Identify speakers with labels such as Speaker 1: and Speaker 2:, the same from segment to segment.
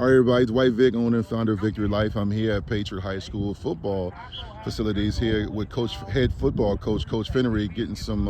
Speaker 1: All right, everybody, Dwight Vick, owner and founder of Vicktory Life. I'm here at Patriot High School football facilities here with head football coach, Coach Finnerty, getting some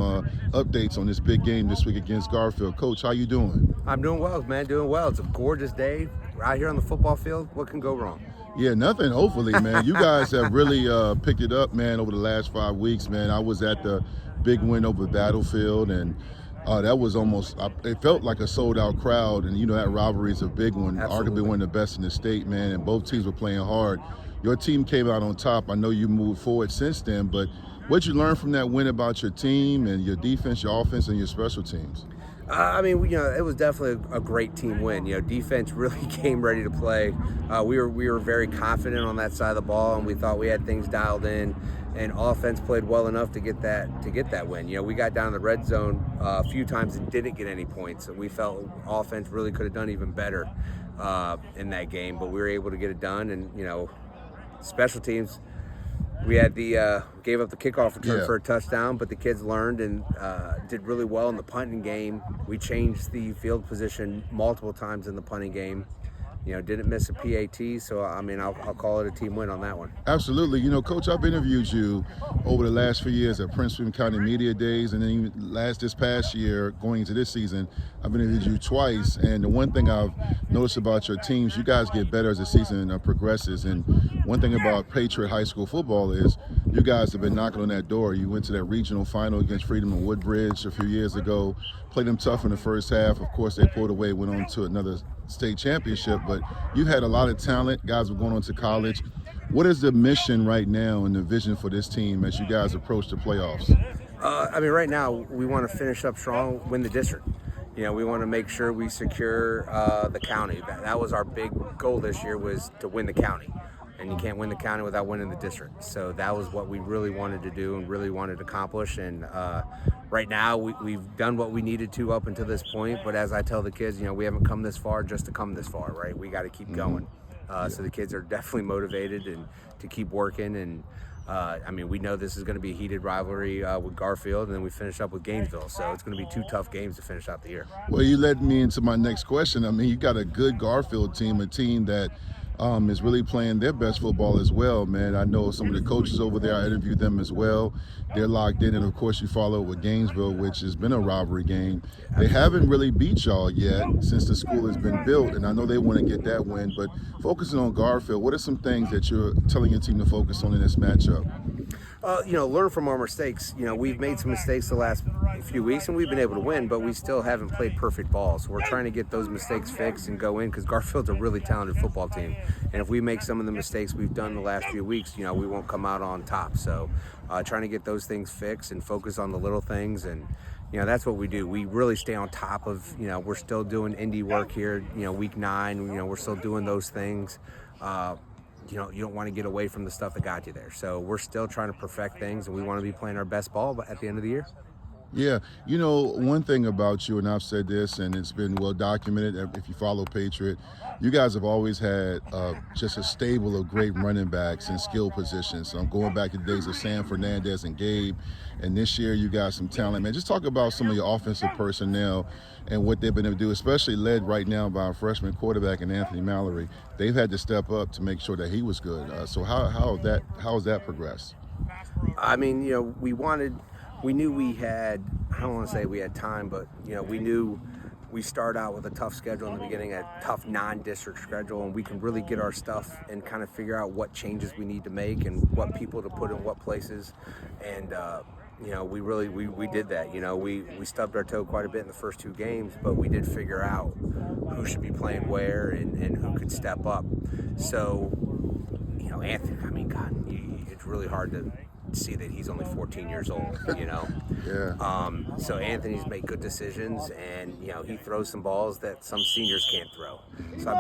Speaker 1: updates on this big game this week against Garfield. Coach, how you doing?
Speaker 2: I'm doing well, man, doing well. It's a gorgeous day out here on the football field. What can go wrong?
Speaker 1: Yeah, nothing, hopefully, man. You guys have really picked it up, man, over the last 5 weeks, man. I was at the big win over Battlefield, and that was almost, it felt like a sold-out crowd, and, you know, that rivalry is a big one.
Speaker 2: Absolutely.
Speaker 1: Arguably one of the best in the state, man, and both teams were playing hard. Your team came out on top. I know you moved forward since then, but what'd you learn from that win about your team and your defense, your offense, and your special teams?
Speaker 2: It was definitely a great team win. Defense really came ready to play. We were very confident on that side of the ball, and we thought we had things dialed in. And offense played well enough to get that win. We got down in the red zone a few times and didn't get any points. And we felt offense really could have done even better in that game, but we were able to get it done. And special teams, we had gave up the kickoff return for a touchdown, but the kids learned and did really well in the punting game. We changed the field position multiple times in the punting game. Didn't miss a PAT, so I'll call it a team win on that one.
Speaker 1: Absolutely. Coach, I've interviewed you over the last few years at Prince William County Media Days, and then even this past year, going into this season, I've interviewed you twice. And the one thing I've noticed about your teams, you guys get better as the season progresses. And one thing about Patriot High School football is you guys have been knocking on that door. You went to that regional final against Freedom and Woodbridge a few years ago, played them tough in the first half. Of course, they pulled away, went on to another state championship, but you've had a lot of talent. Guys were going on to college. What is the mission right now and the vision for this team as you guys approach the playoffs?
Speaker 2: Right now we want to finish up strong, win the district. We want to make sure we secure the county. That was our big goal this year, was to win the county. And you can't win the county without winning the district. So that was what we really wanted to do and really wanted to accomplish. And right now we've done what we needed to up until this point. But as I tell the kids, we haven't come this far just to come this far, right? We got to keep going. So the kids are definitely motivated and to keep working. And we know this is going to be a heated rivalry with Garfield, and then we finish up with Gainesville. So it's going to be 2 tough games to finish out the year.
Speaker 1: Well, you led me into my next question. You got a good Garfield team, a team that is really playing their best football as well, man. I know some of the coaches over there, I interviewed them as well. They're locked in, and of course you follow with Gainesville, which has been a rivalry game. They haven't really beat y'all yet since the school has been built, and I know they want to get that win, but focusing on Garfield, what are some things that you're telling your team to focus on in this matchup?
Speaker 2: Learn from our mistakes. We've made some mistakes the last few weeks, and we've been able to win, but we still haven't played perfect ball. So we're trying to get those mistakes fixed and go in, because Garfield's a really talented football team. And if we make some of the mistakes we've done the last few weeks, we won't come out on top. So trying to get those things fixed and focus on the little things. And, that's what we do. We really stay on top of, we're still doing indie work here, week 9, we're still doing those things. You don't want to get away from the stuff that got you there. So we're still trying to perfect things, and we want to be playing our best ball at the end of the year.
Speaker 1: Yeah, one thing about you, and I've said this, and it's been well documented, if you follow Patriot, you guys have always had just a stable of great running backs in skill positions. So I'm going back to the days of Sam Fernandez and Gabe, and this year you got some talent. Man, just talk about some of your offensive personnel and what they've been able to do, especially led right now by a freshman quarterback in Anthony Mallory. They've had to step up to make sure that he was good. So how has that progressed?
Speaker 2: We knew we had, I don't want to say we had time, but, we knew we start out with a tough schedule in the beginning, a tough non-district schedule, and we can really get our stuff and kind of figure out what changes we need to make and what people to put in what places. And, we did that. We stubbed our toe quite a bit in the first 2 games, but we did figure out who should be playing where and who could step up. So, Anthony, it's really hard to see that he's only 14 years old,
Speaker 1: Yeah.
Speaker 2: So Anthony's made good decisions, and he throws some balls that some seniors can't throw. So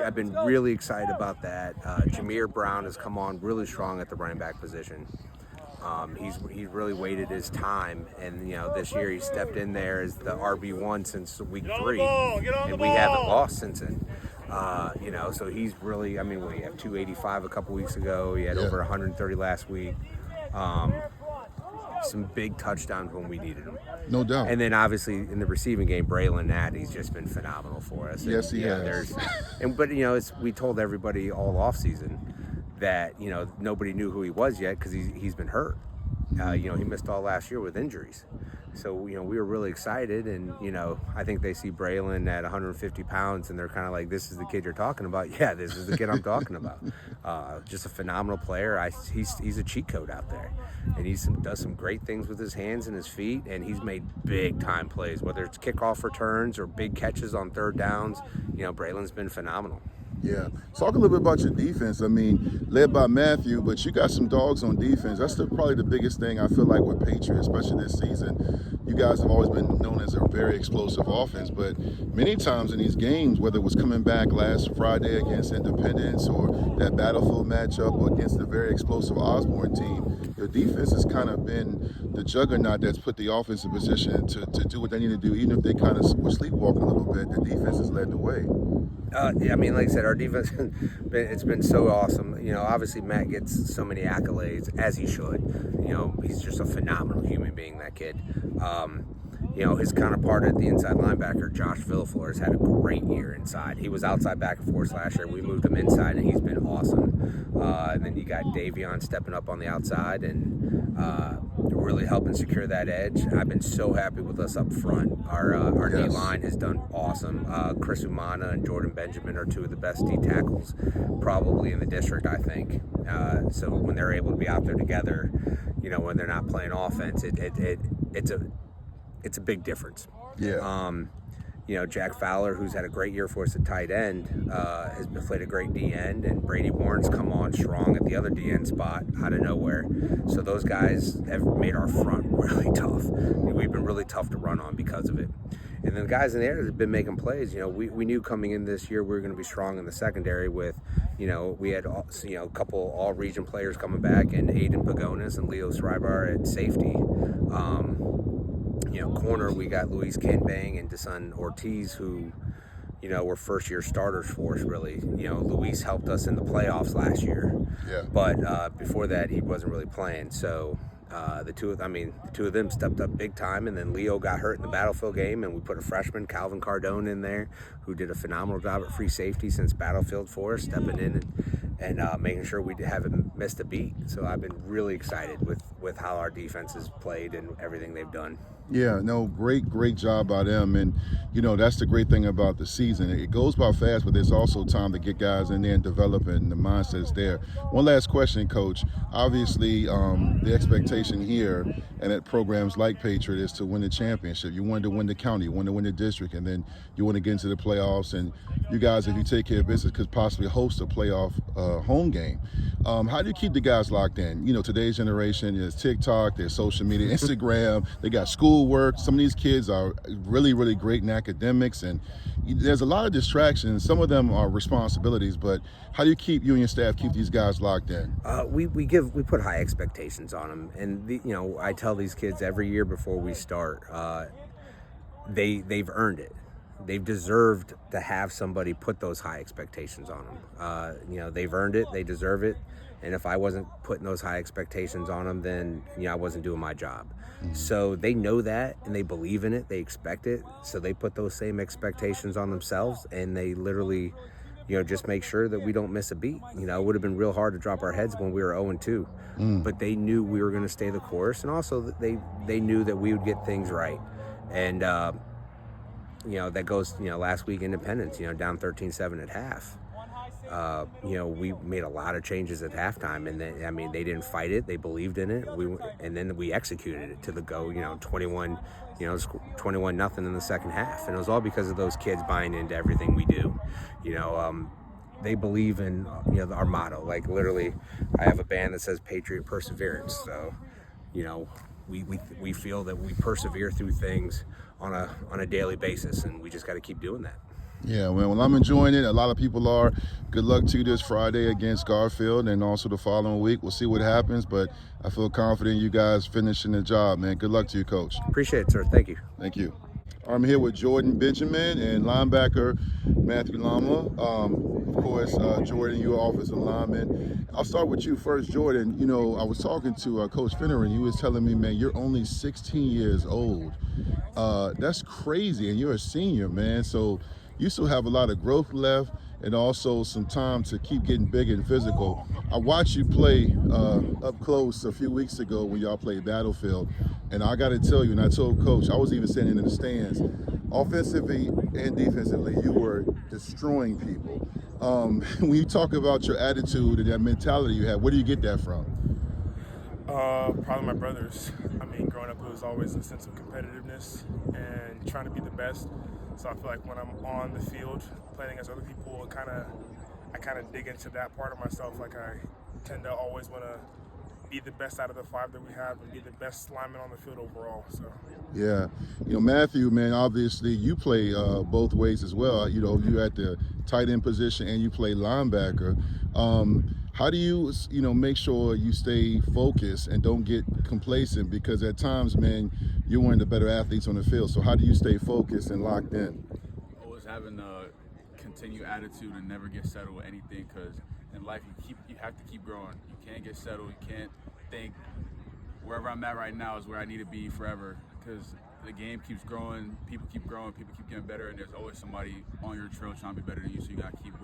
Speaker 2: I've been really excited about that. Jameer Brown has come on really strong at the running back position. He's really waited his time, and this year he stepped in there as the RB1 since week 3, and we haven't lost since then. So he's really, we have 285 a couple weeks ago. He had over 130 last week. some big touchdowns when we needed them.
Speaker 1: No doubt.
Speaker 2: And then obviously in the receiving game, Braylon Natty's just been phenomenal for us.
Speaker 1: Yes, he has.
Speaker 2: But we told everybody all off season that nobody knew who he was yet because he's been hurt. He missed all last year with injuries. So, we were really excited, and, I think they see Braylon at 150 pounds, and they're kind of like, this is the kid you're talking about? Yeah, this is the kid I'm talking about. Just a phenomenal player. He's a cheat code out there, and he does some great things with his hands and his feet, and he's made big-time plays, whether it's kickoff returns or big catches on third downs. Braylon's been phenomenal.
Speaker 1: Yeah. Talk a little bit about your defense. I mean, led by Matthew, but you got some dogs on defense. That's probably the biggest thing I feel like with Patriot, especially this season. You guys have always been known as a very explosive offense, but many times in these games, whether it was coming back last Friday against Independence or that Battlefield matchup or against the very explosive Osborne team, your defense has kind of been the juggernaut that's put the offense in position to do what they need to do. Even if they kind of were sleepwalking a little bit, the defense has led the way.
Speaker 2: Like I said, our defense, it's been so awesome. Obviously Matt gets so many accolades, as he should. He's just a phenomenal human being, that kid. His counterpart at the inside linebacker, Josh Villaflor, has had a great year inside. He was outside back and forth last year. We moved him inside, and he's been awesome. And then you got Davion stepping up on the outside and really helping secure that edge. I've been so happy with us up front. Our
Speaker 1: Yes.
Speaker 2: D-line has done awesome. Chris Umana and Jordan Benjamin are two of the best D tackles probably in the district, I think. So when they're able to be out there together, when they're not playing offense, it's a big difference.
Speaker 1: Yeah.
Speaker 2: Jack Fowler, who's had a great year for us at tight end, has played a great D end, and Brady Warren's come on strong at the other D end spot out of nowhere. So those guys have made our front really tough. We've been really tough to run on because of it. And then the guys in there have been making plays. We knew coming in this year we were going to be strong in the secondary with, we had a couple all-region players coming back, and Aiden Pagonis and Leo Schreiber at safety. Corner, we got Luis Kinbang and Desun Ortiz, who, were first-year starters for us, really. Luis helped us in the playoffs last year.
Speaker 1: Yeah.
Speaker 2: But before that, he wasn't really playing. So the two of them stepped up big time, and then Leo got hurt in the Battlefield game, and we put a freshman, Calvin Cardone, in there, who did a phenomenal job at free safety since Battlefield for us, stepping in and making sure we haven't missed a beat. So I've been really excited with how our defense has played and everything they've done.
Speaker 1: Yeah, no, great job by them. And, that's the great thing about the season. It goes by fast, but there's also time to get guys in there and develop it, and the mindset's there. One last question, Coach. Obviously, the expectation here and at programs like Patriot is to win the championship. You wanted to win the county, you wanted to win the district, and then you want to get into the playoffs. And you guys, if you take care of business, could possibly host a playoff home game. How do you keep the guys locked in? Today's generation is TikTok, there's social media, Instagram, they got schoolwork. Some of these kids are really, really great in academics, and there's a lot of distractions. Some of them are responsibilities, but how do you and your staff keep these guys locked in?
Speaker 2: We put high expectations on them, and I tell these kids every year before we start, they've earned it. They've deserved to have somebody put those high expectations on them. They've earned it. They deserve it. And if I wasn't putting those high expectations on them, then I wasn't doing my job. Mm-hmm. So they know that, and they believe in it. They expect it. So they put those same expectations on themselves, and they literally, just make sure that we don't miss a beat. It would have been real hard to drop our heads when we were 0-2. But they knew we were going to stay the course, and also that they knew that we would get things right. And that goes, last week Independence, down 13-7 at half. We made a lot of changes at halftime, and then, they didn't fight it. They believed in it. And then we executed it to the go, 21, 21-0 in the second half. And it was all because of those kids buying into everything we do. They believe in, our motto. Like, literally, I have a band that says Patriot Perseverance. So, we feel that we persevere through things on a daily basis, and we just got to keep doing that.
Speaker 1: Yeah, well, I'm enjoying it. A lot of people are. Good luck to you this Friday against Garfield, and also the following week. We'll see what happens, but I feel confident you guys finishing the job, man. Good luck to you, Coach.
Speaker 2: Appreciate it, sir. Thank you.
Speaker 1: Thank you. I'm here with Jordan Benjamin and linebacker Matthew Lama. Of course, Jordan, you're offensive lineman. I'll start with you first, Jordan. You know, I was talking to Coach Finnerty, and he was telling me, man, you're only 16 years old. That's crazy, and you're a senior, man. So you still have a lot of growth left and also some time to keep getting big and physical. I watched you play up close a few weeks ago when y'all played Battlefield. And I got to tell you, and I told Coach, I was even standing in the stands, offensively and defensively, you were destroying people. When you talk about your attitude and that mentality you have, where do you get that from?
Speaker 3: Probably my brothers. I mean, growing up, it was always a sense of competitiveness and trying to be the best. So I feel like when I'm on the field playing against other people, I kind of dig into that part of myself. Like I tend to always want to be the best out of the five that we have and be the best lineman on the field overall. So
Speaker 1: yeah, you know, Matthew, man, obviously you play both ways as well. You know, you're at the tight end position and you play linebacker. How do you make sure you stay focused and don't get complacent? Because at times, man, you're one of the better athletes on the field. So how do you stay focused and locked in?
Speaker 4: Always having a continued attitude and never get settled with anything, because in life you have to keep growing. You can't get settled. You can't think wherever I'm at right now is where I need to be forever, because the game keeps growing, people keep getting better, and there's always somebody on your trail trying to be better than you. So you got to keep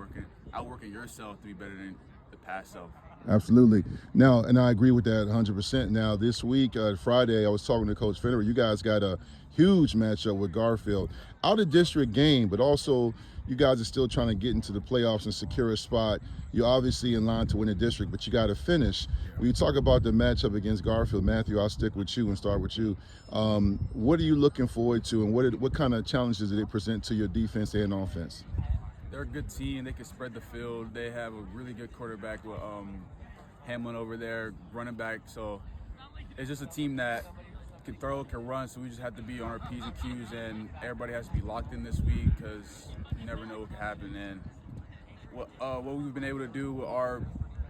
Speaker 4: outworking yourself to be better than the past self.
Speaker 1: Absolutely. Now, and I agree with that 100%. Now, this week, Friday, I was talking to Coach Finnerty. You guys got a huge matchup with Garfield. Out of district game, but also you guys are still trying to get into the playoffs and secure a spot. You're obviously in line to win the district, but you got to finish. When you talk about the matchup against Garfield, Matthew, I'll stick with you and start with you. What are you looking forward to, and what kind of challenges do they present to your defense and offense?
Speaker 4: They're a good team. They can spread the field. They have a really good quarterback with Hamlin over there, running back. So it's just a team that can throw, can run. So we just have to be on our P's and Q's, and everybody has to be locked in this week because you never know what can happen. And what we've been able to do with our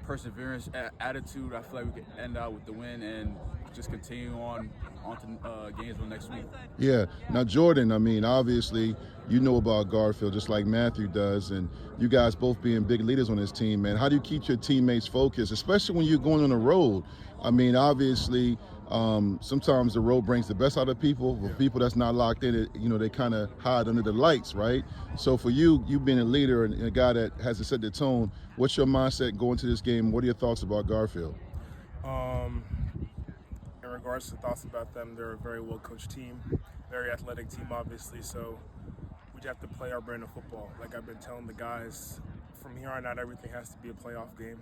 Speaker 4: perseverance, attitude, I feel like we can end out with the win and just continue on to Gainesville next week.
Speaker 1: Yeah. Now, Jordan, I mean, obviously, you know about Garfield just like Matthew does, and you guys both being big leaders on this team, man. How do you keep your teammates focused, especially when you're going on the road? I mean, obviously, sometimes the road brings the best out of people. For people that's not locked in, they kind of hide under the lights, right? So for you being a leader and a guy that has to set the tone, what's your mindset going to this game? What are your thoughts about Garfield?
Speaker 3: In regards to thoughts about them, they're a very well-coached team, very athletic team, obviously, so we just have to play our brand of football. Like I've been telling the guys, from here on out, everything has to be a playoff game.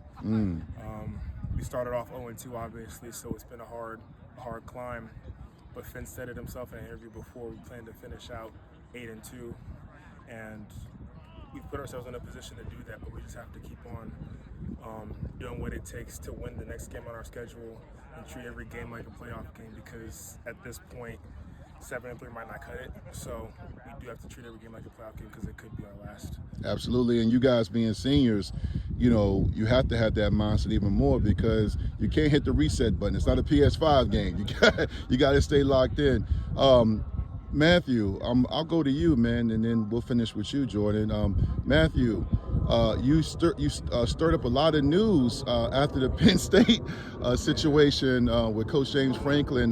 Speaker 3: We started off 0-2, obviously, so it's been a hard climb, but Finn said it himself in an interview before, we plan to finish out 8-2, and we've put ourselves in a position to do that, but we just have to keep on doing what it takes to win the next game on our schedule and treat every game like a playoff game, because at this point 7-3 might not cut it, so we do have to treat every game like a playoff game because it could be our last.
Speaker 1: Absolutely, and you guys being seniors, you have to have that mindset even more, because you can't hit the reset button. It's not a PS5 game. You got to stay locked in. Matthew, I'll go to you, man, and then we'll finish with you, Jordan. Matthew, you stirred up a lot of news after the Penn State situation with Coach James Franklin,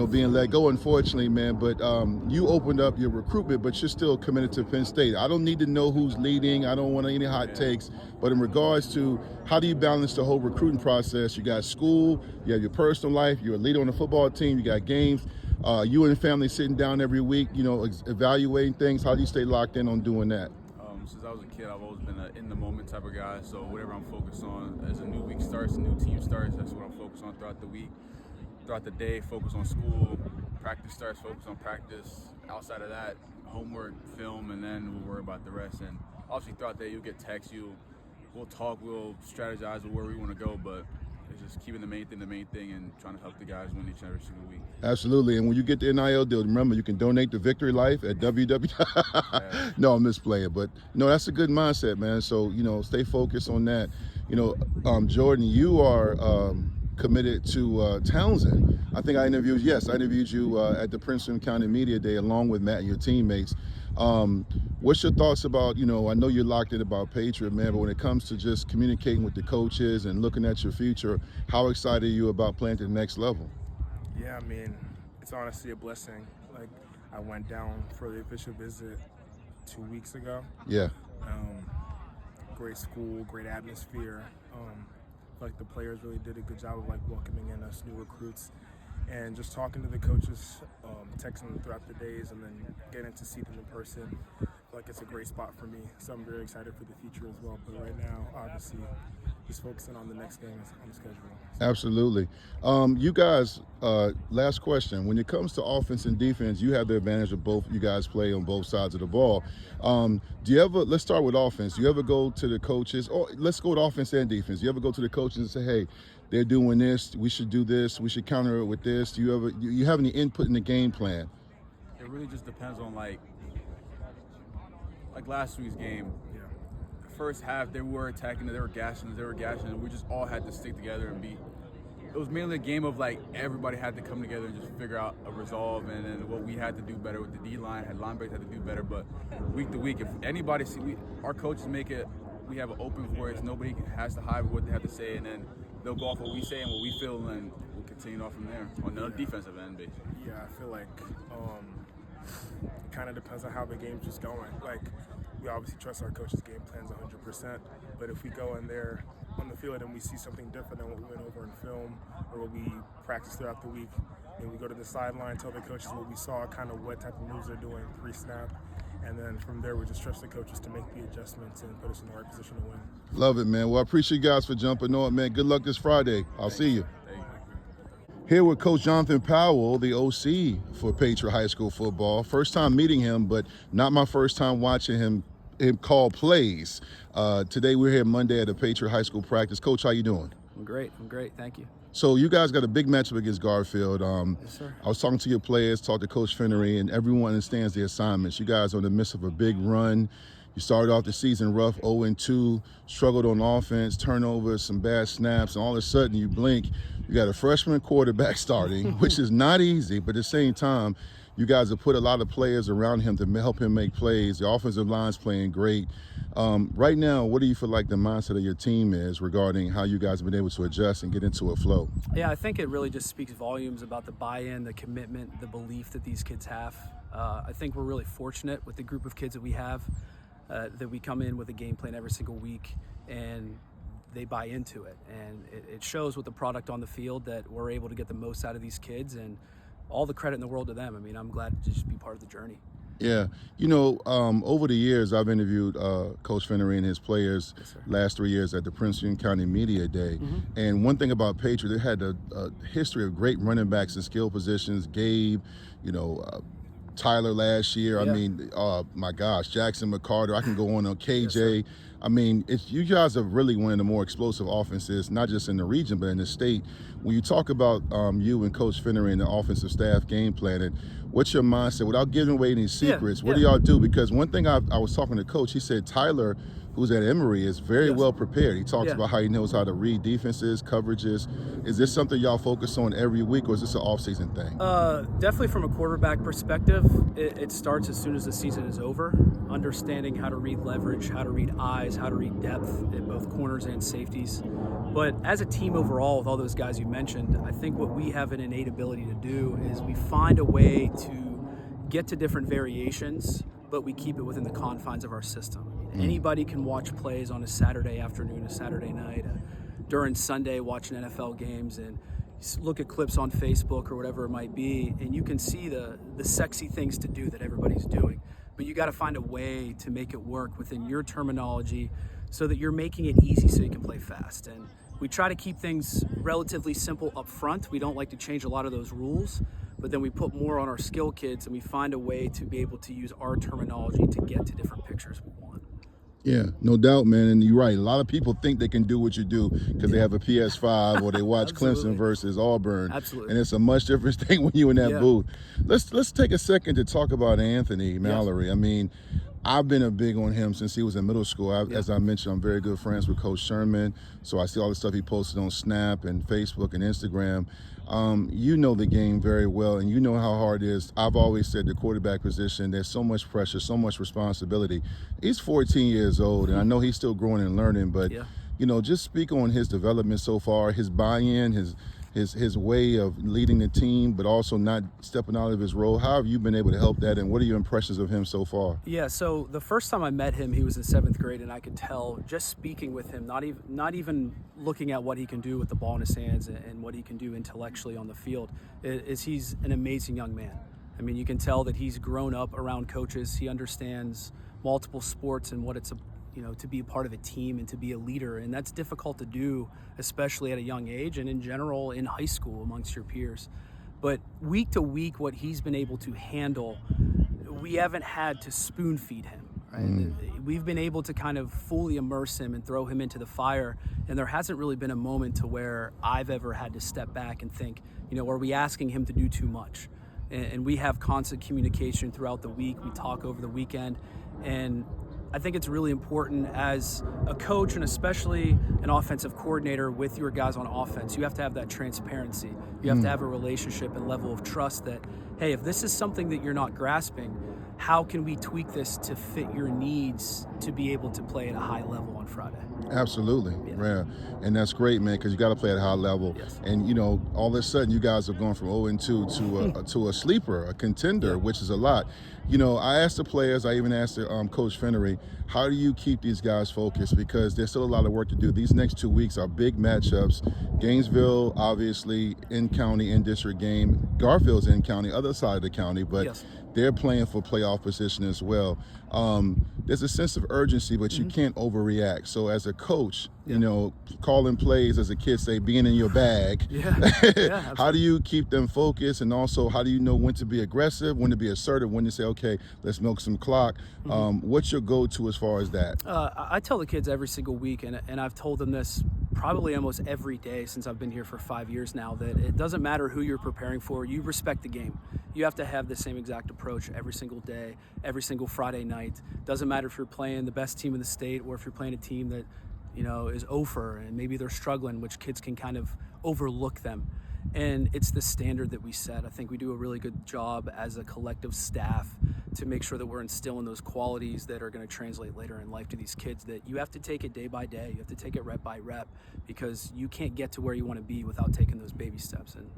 Speaker 1: being let go, unfortunately, man. But you opened up your recruitment, but you're still committed to Penn State. I don't need to know who's leading. I don't want any hot takes. But in regards to how do you balance the whole recruiting process? You got school, you have your personal life, you're a leader on the football team, you got games. You and the family sitting down every week, evaluating things. How do you stay locked in on doing that?
Speaker 4: Since I was a kid, I've always been an in-the-moment type of guy. So whatever I'm focused on, as a new week starts, a new team starts, that's what I'm focused on throughout the week. Throughout the day, focus on school. Practice starts, focus on practice. Outside of that, homework, film, and then we'll worry about the rest. And obviously throughout the day, you'll get texts, we'll talk, we'll strategize with where we want to go, but it's just keeping the main thing and trying to help the guys win each and every single week.
Speaker 1: Absolutely. And when you get the NIL deal, remember, you can donate to Vicktory Life at www. No, I'm just playing. But, no, that's a good mindset, man. So, stay focused on that. Jordan, you are committed to Townsend. I think I interviewed you at the Prince William County Media Day along with Matt and your teammates. What's your thoughts about, I know you're locked in about Patriot, man, but when it comes to just communicating with the coaches and looking at your future, how excited are you about playing to the next level?
Speaker 3: Yeah, I mean, it's honestly a blessing. Like, I went down for the official visit 2 weeks ago.
Speaker 1: Yeah.
Speaker 3: Great school, great atmosphere. Like the players really did a good job of like welcoming in us new recruits, and just talking to the coaches, texting them throughout the days, and then getting to see them in person. Like it's a great spot for me, so I'm very excited for the future as well. But right now, obviously, just focusing on the next game on the schedule.
Speaker 1: Absolutely. You guys, last question. When it comes to offense and defense, you have the advantage of both. You guys play on both sides of the ball. Do you ever, let's start with offense. Do you ever go to the coaches, or let's go with offense and defense. Do you ever go to the coaches and say, hey, they're doing this, we should do this, we should counter it with this? Do you have any input in the game plan?
Speaker 4: It really just depends on like last week's game.
Speaker 3: Yeah.
Speaker 4: First half, they were attacking, they were gashing, and we just all had to stick together and beat. It was mainly a game of like everybody had to come together and just figure out a resolve, and then what we had to do better with the D-line, linebackers had to do better. But week to week, if anybody our coaches make it, we have an open voice. Nobody has to hide what they have to say, and then they'll go off what we say and what we feel, and we'll continue on from there on the defensive end, basically.
Speaker 3: Yeah, I feel like it kind of depends on how the game's just going. Like, we obviously trust our coaches' game plans 100%, but if we go in there on the field and we see something different than what we went over in film or what we practiced throughout the week, and we go to the sideline, tell the coaches what we saw, kind of what type of moves they're doing pre-snap, and then from there we just trust the coaches to make the adjustments and put us in the right position to win.
Speaker 1: Love it, man. Well, I appreciate you guys for jumping on, man. Good luck this Friday. I'll see you. Here with Coach Jonathan Powell, the OC for Patriot High School football. First time meeting him, but not my first time watching him call plays. Today we're here Monday at a Patriot High School practice. Coach, how you doing?
Speaker 5: I'm great. Thank you.
Speaker 1: So you guys got a big matchup against Garfield.
Speaker 5: Yes, sir.
Speaker 1: I was talking to your players, talked to Coach Finnerty, and everyone understands the assignments. You guys are in the midst of a big run. You started off the season rough, 0-2, struggled on offense, turnovers, some bad snaps, and all of a sudden you blink, you got a freshman quarterback starting, which is not easy, but at the same time, you guys have put a lot of players around him to help him make plays. The offensive line's playing great. Right now, what do you feel like the mindset of your team is regarding how you guys have been able to adjust and get into a flow?
Speaker 5: Yeah, I think it really just speaks volumes about the buy-in, the commitment, the belief that these kids have. I think we're really fortunate with the group of kids that we have, that we come in with a game plan every single week and they buy into it. And it shows with the product on the field that we're able to get the most out of these kids, and all the credit in the world to them. I mean, I'm glad to just be part of the journey.
Speaker 1: Yeah. Over the years, I've interviewed Coach Finnerty and his players last 3 years at the Prince William County Media Day. Mm-hmm. And one thing about Patriot, they had a history of great running backs in skill positions. Gabe, Tyler last year. Yeah. I mean, my gosh, Jackson McCarter. I can go on KJ. Yes, I mean, you guys are really one of the more explosive offenses, not just in the region, but in the state. When you talk about you and Coach Finnerty and the offensive staff game planning, what's your mindset? Without giving away any secrets, what do y'all do? Because one thing I was talking to Coach, he said Tyler, who's at Emory, is very well prepared. He talks about how he knows how to read defenses, coverages. Is this something y'all focus on every week, or is this an off-season thing?
Speaker 5: Definitely from a quarterback perspective, it starts as soon as the season is over. Understanding how to read leverage, how to read eyes, how to read depth in both corners and safeties. But as a team overall, with all those guys you mentioned, I think what we have an innate ability to do is we find a way to get to different variations, but we keep it within the confines of our system. Anybody can watch plays on a Saturday afternoon, a Saturday night, during Sunday watching NFL games, and look at clips on Facebook or whatever it might be, and you can see the sexy things to do that everybody's doing. But you got to find a way to make it work within your terminology so that you're making it easy so you can play fast. And we try to keep things relatively simple up front. We don't like to change a lot of those rules, but then we put more on our skill kids and we find a way to be able to use our terminology to get to different pictures we want.
Speaker 1: Yeah, no doubt, man. And you're right. A lot of people think they can do what you do because they have a PS5 or they watch Clemson versus Auburn.
Speaker 5: Absolutely.
Speaker 1: And it's a much different thing when you're in that booth. Let's take a second to talk about Anthony Mallory. Yes. I mean, I've been a big on him since he was in middle school. As I mentioned, I'm very good friends with Coach Sherman, so I see all the stuff he posted on Snap and Facebook and Instagram. You know the game very well, and you know how hard it is. I've always said the quarterback position, there's so much pressure, so much responsibility. He's 14 years old, and I know he's still growing and learning, but just speak on his development so far, his buy-in, his way of leading the team, but also not stepping out of his role. How have you been able to help that, and what are your impressions of him so far?
Speaker 5: Yeah, so the first time I met him, he was in 7th grade, and I could tell just speaking with him, not even looking at what he can do with the ball in his hands and what he can do intellectually on the field, is he's an amazing young man. I mean, you can tell that he's grown up around coaches. He understands multiple sports and what it's to be a part of a team and to be a leader. And that's difficult to do, especially at a young age and in general in high school amongst your peers. But week to week, what he's been able to handle, we haven't had to spoon feed him. Right? We've been able to kind of fully immerse him and throw him into the fire. And there hasn't really been a moment to where I've ever had to step back and think, are we asking him to do too much? And we have constant communication throughout the week. We talk over the weekend. And I think it's really important as a coach and especially an offensive coordinator with your guys on offense. You have to have that transparency. You have to have a relationship and level of trust that, hey, if this is something that you're not grasping, how can we tweak this to fit your needs to be able to play at a high level on Friday?
Speaker 1: Absolutely, yeah. And that's great, man, because you got to play at a high level.
Speaker 5: Yes.
Speaker 1: And all of a sudden, you guys have gone from 0-2 to a sleeper, a contender, which is a lot. I asked the players, I even asked Coach Finnerty, how do you keep these guys focused? Because there's still a lot of work to do. These next 2 weeks are big matchups. Gainesville, obviously, in-county, in-district game. Garfield's in-county, other side of the county, but they're playing for playoff position as well. There's a sense of urgency, but you can't overreact. So as a coach, calling plays, as the kids say, being in your bag, how do you keep them focused? And also, how do you know when to be aggressive, when to be assertive, when to say, okay, let's milk some clock? What's your go-to as far as that?
Speaker 5: I tell the kids every single week, and I've told them this probably almost every day since I've been here for 5 years now, that it doesn't matter who you're preparing for, you respect the game. You have to have the same exact approach every single day, every single Friday night. Doesn't matter if you're playing the best team in the state or if you're playing a team that is over and maybe they're struggling, which kids can kind of overlook them. And it's the standard that we set. I think we do a really good job as a collective staff to make sure that we're instilling those qualities that are going to translate later in life to these kids, that you have to take it day by day. You have to take it rep by rep, because you can't get to where you want to be without taking those baby steps. And,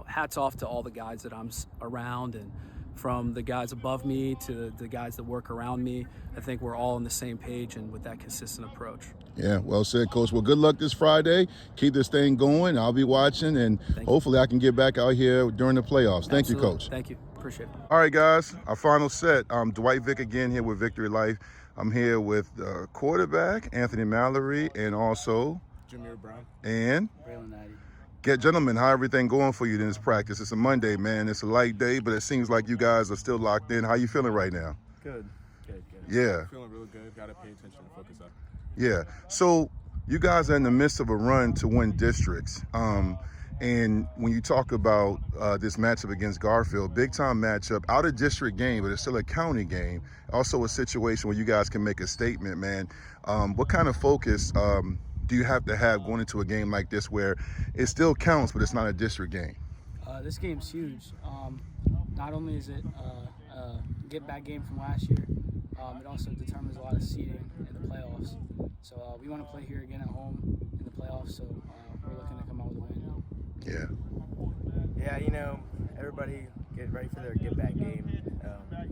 Speaker 5: hats off to all the guys that I'm around, and from the guys above me to the guys that work around me. I think we're all on the same page and with that consistent approach.
Speaker 1: Yeah, well said, Coach. Well, good luck this Friday. Keep this thing going. I'll be watching, and hopefully I can get back out here during the playoffs. Thank you, Coach.
Speaker 5: Thank you. Appreciate it.
Speaker 1: All right, guys, our final set. Dwight Vick again here with Vicktory Life. I'm here with quarterback Anthony Mallory and also
Speaker 3: Jameer Brown
Speaker 1: and
Speaker 6: Braylon Natty.
Speaker 1: Gentlemen, how everything going for you in this practice? It's a Monday, man. It's a light day, but it seems like you guys are still locked in. How you feeling right now?
Speaker 6: Good.
Speaker 1: Yeah.
Speaker 3: Feeling real good. Got to pay attention and focus up.
Speaker 1: Yeah. So you guys are in the midst of a run to win districts. And when you talk about this matchup against Garfield, big time matchup, out of district game, but it's still a county game. Also a situation where you guys can make a statement, man. What kind of focus do you have to have going into a game like this where it still counts, but it's not a district game?
Speaker 6: This game's huge. Not only is it a get-back game from last year, it also determines a lot of seeding in the playoffs. So we want to play here again at home in the playoffs, so we're looking to come out with a win.
Speaker 7: Yeah, everybody get ready for their get-back game.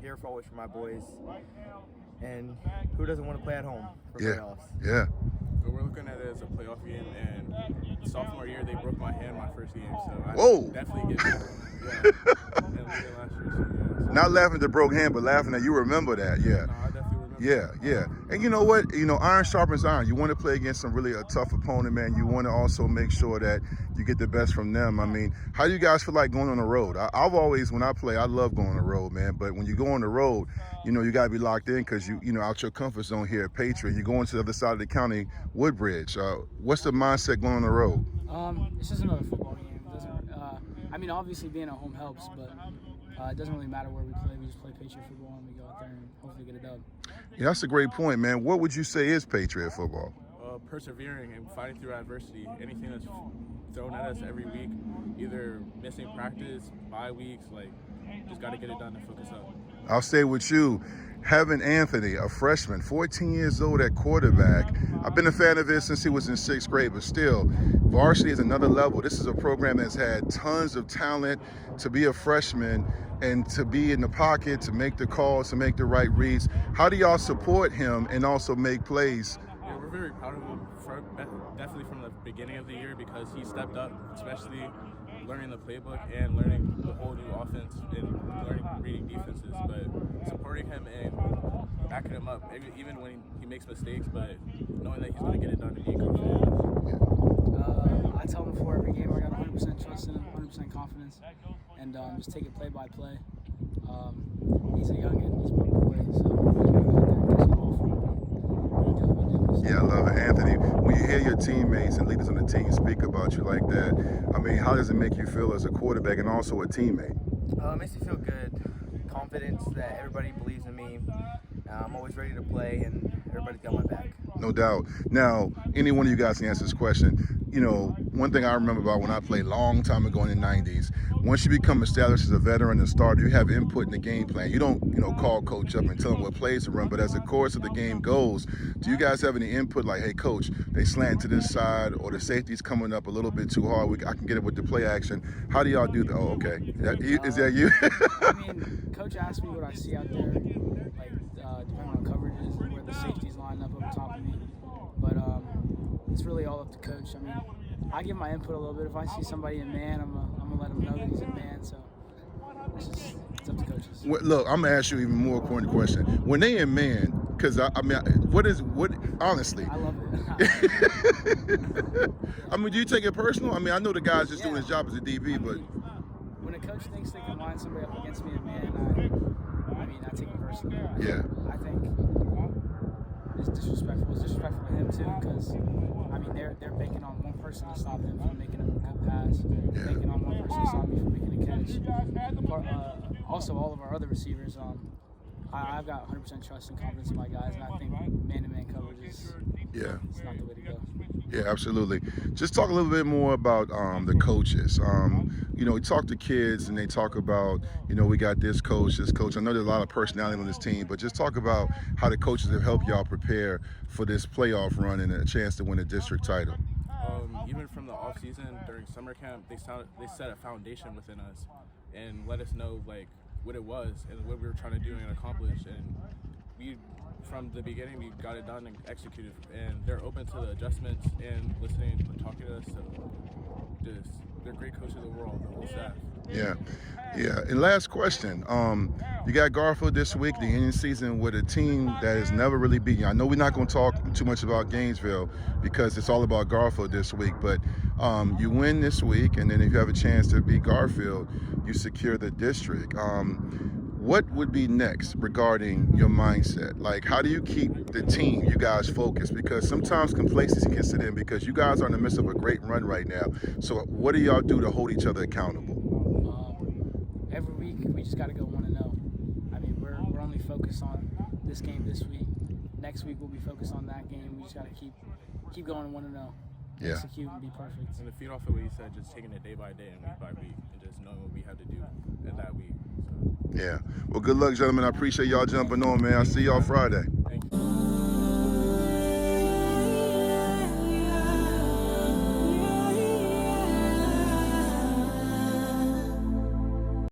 Speaker 7: Here forward for my boys. And who doesn't want to play at home for playoffs?
Speaker 1: Yeah.
Speaker 3: So we're looking at it as a playoff game, and sophomore year they broke my hand my first game, so I definitely get it.
Speaker 1: Not laughing at the broke hand, but laughing that you remember that. Yeah.
Speaker 3: No, I definitely remember.
Speaker 1: Yeah. And you know what? Iron sharpens iron. You want to play against some really a tough opponent, man. You want to also make sure that you get the best from them. I mean, how do you guys feel like going on the road? I've always, when I play, I love going on the road, man. But when you go on the road, you got to be locked in because you out your comfort zone here at Patriot. You're going to the other side of the county, Woodbridge. What's the mindset going on the road?
Speaker 6: It's just another football game. It doesn't. Obviously being at home helps, but it doesn't really matter where we play. We just play Patriot football and we go out there and hopefully get a dub.
Speaker 1: Yeah, that's a great point, man. What would you say is Patriot football?
Speaker 7: Persevering and fighting through adversity. Anything that's thrown at us every week, either missing practice, bye weeks, just got to get it done and focus up.
Speaker 1: I'll stay with you. Having Anthony, a freshman, 14 years old at quarterback, I've been a fan of his since he was in 6th grade, but still, varsity is another level. This is a program that's had tons of talent. To be a freshman and to be in the pocket, to make the calls, to make the right reads. How do y'all support him and also make plays?
Speaker 7: Yeah, we're very proud of him, definitely from the beginning of the year, because he stepped up, especially learning the playbook and learning the whole new offense and learning reading defenses. But supporting him and backing him up, even when he makes mistakes, but knowing that he's going to get it done and being confident.
Speaker 6: I tell him before every game I got 100% trust in him, 100% confidence, and just take it play by play. He's a youngin', he's my boy, so we gotta go out there and catch the ball from him.
Speaker 1: Yeah, I love it. Anthony, when you hear your teammates and leaders on the team speak about you like that, I mean, how does it make you feel as a quarterback and also a teammate?
Speaker 7: It makes me feel good. Confidence that everybody believes in me. I'm always ready to play, and everybody's got my back.
Speaker 1: No doubt. Now, any one of you guys can answer this question. You know, one thing I remember about when I played a long time ago in the 90s, once you become established as a veteran and starter, you have input in the game plan. You don't, call coach up and tell him what plays to run, but as the course of the game goes, do you guys have any input like, hey, coach, they slant to this side or the safety's coming up a little bit too hard. I can get it with the play action. How do y'all do that? Oh, okay. Is that you?
Speaker 6: I mean, coach asked me what I see out there, depending on coverages, where the safeties line up top of me. But it's really all up to coach. I mean, I give my input a little bit. If I see somebody in man, I'm gonna let him know that he's in man. So it's up to coaches.
Speaker 1: Well, look, I'm gonna ask you even more important question. When they in man, because honestly?
Speaker 6: I love it.
Speaker 1: I mean, do you take it personal? I mean, I know the guy's just doing his job as a DB, but
Speaker 6: when a coach thinks they can line somebody up against me in man, I take it personally.
Speaker 1: Yeah.
Speaker 6: I think it's disrespectful. It's disrespectful to him too, because they're banking on one person to stop him from making a good pass, banking on one person to stop me from making a catch. Also, all of our other receivers, I've got 100% trust and confidence in my guys, and I think man-to-man coverage is it's not the way to go.
Speaker 1: Yeah, absolutely. Just talk a little bit more about the coaches. We talk to kids and they talk about, we got this coach. I know there's a lot of personality on this team, but just talk about how the coaches have helped y'all prepare for this playoff run and a chance to win a district title.
Speaker 7: Even from the off season during summer camp, they set a foundation within us and let us know what it was and what we were trying to do and accomplish. And we, from the beginning, we got it done and executed. And they're open to the adjustments and listening and talking to us. So they're great coaches of the world, the whole staff.
Speaker 1: Yeah. And last question. You got Garfield this week, the end season, with a team that has never really beaten you. I know we're not going to talk too much about Gainesville because it's all about Garfield this week, but you win this week, and then if you have a chance to beat Garfield, you secure the district. What would be next regarding your mindset? Like, how do you keep the team, you guys, focused? Because sometimes complacency can sit in because you guys are in the midst of a great run right now. So what do y'all do to hold each other accountable?
Speaker 6: Every week, we just got to go 1-0. I mean, we're only focused on this game this week. Next week, we'll be focused on that game. We just got to keep going 1-0.
Speaker 1: Yeah.
Speaker 6: Execute and be perfect.
Speaker 7: And to feed off of what you said, just taking it day by day and week by week and just knowing what we have to do in that week. So.
Speaker 1: Yeah. Well, good luck, gentlemen. I appreciate y'all jumping on, man. I'll see y'all Friday.